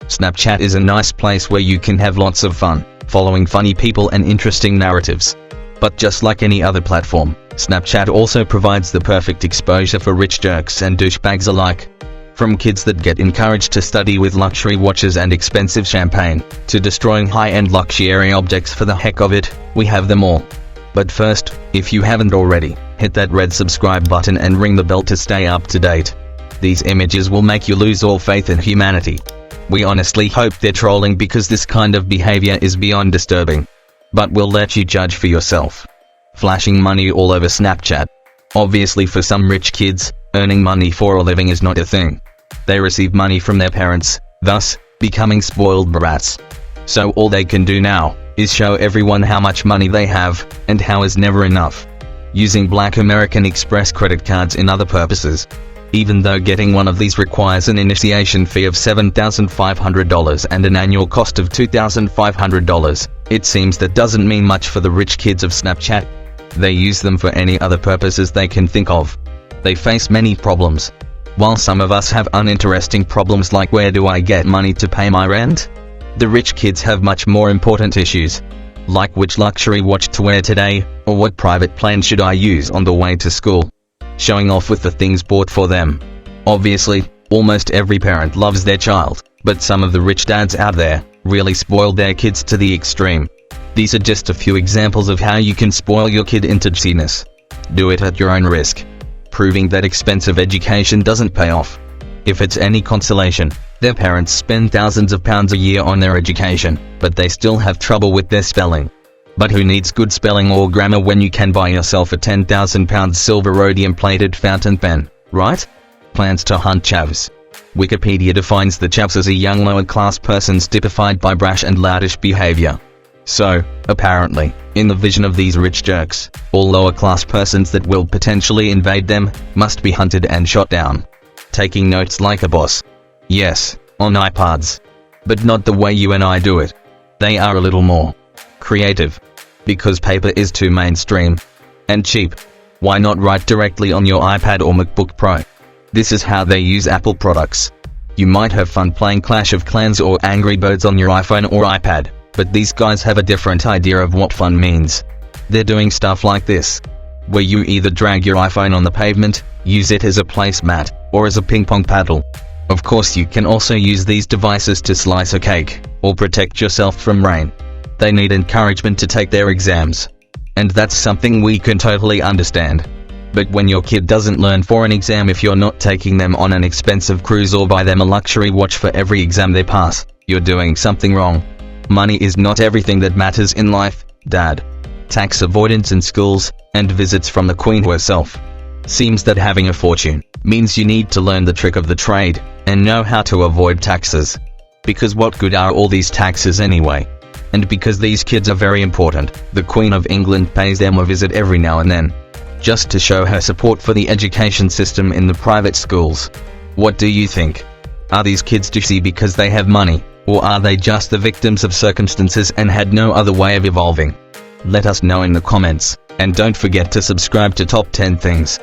Snapchat is a nice place where you can have lots of fun, following funny people and interesting narratives. But just like any other platform, Snapchat also provides the perfect exposure for rich jerks and douchebags alike. From kids that get encouraged to study with luxury watches and expensive champagne, to destroying high-end luxury objects for the heck of it, we have them all. But first, if you haven't already, hit that red subscribe button and ring the bell to stay up to date. These images will make you lose all faith in humanity. We honestly hope they're trolling because this kind of behavior is beyond disturbing. But we'll let you judge for yourself. Flashing money all over Snapchat. Obviously for some rich kids, earning money for a living is not a thing. They receive money from their parents, thus, becoming spoiled brats. So all they can do now, is show everyone how much money they have, and how is never enough. Using Black American Express credit cards in other purposes. Even though getting one of these requires an initiation fee of $7,500 and an annual cost of $2,500, it seems that doesn't mean much for the rich kids of Snapchat. They use them for any other purposes they can think of. They face many problems. While some of us have uninteresting problems like where do I get money to pay my rent? The rich kids have much more important issues. Like which luxury watch to wear today, or what private plane should I use on the way to school. Showing off with the things bought for them. Obviously, almost every parent loves their child, but some of the rich dads out there really spoil their kids to the extreme. These are just a few examples of how you can spoil your kid into douchiness. Do it at your own risk. Proving that expensive education doesn't pay off. If it's any consolation, their parents spend thousands of pounds a year on their education, but they still have trouble with their spelling. But who needs good spelling or grammar when you can buy yourself a £10,000 silver rhodium-plated fountain pen, right? Plans to hunt chavs. Wikipedia defines the chavs as a young lower-class person typified by brash and loudish behavior. So, apparently, in the vision of these rich jerks, all lower-class persons that will potentially invade them must be hunted and shot down. Taking notes like a boss. Yes, on iPads. But not the way you and I do it. They are a little more creative. Because paper is too mainstream and cheap. Why not write directly on your iPad or MacBook Pro? This is how they use Apple products. You might have fun playing Clash of Clans or Angry Birds on your iPhone or iPad, but these guys have a different idea of what fun means. They're doing stuff like this, where you either drag your iPhone on the pavement, use it as a placemat, or as a ping-pong paddle. Of course you can also use these devices to slice a cake, or protect yourself from rain. They need encouragement to take their exams. And that's something we can totally understand. But when your kid doesn't learn for an exam if you're not taking them on an expensive cruise or buy them a luxury watch for every exam they pass, you're doing something wrong. Money is not everything that matters in life, Dad. Tax avoidance in schools, and visits from the Queen herself. Seems that having a fortune means you need to learn the trick of the trade, and know how to avoid taxes. Because what good are all these taxes anyway? And because these kids are very important, the Queen of England pays them a visit every now and then. Just to show her support for the education system in the private schools. What do you think? Are these kids douchey because they have money, or are they just the victims of circumstances and had no other way of evolving? Let us know in the comments, and don't forget to subscribe to Top 10 Things.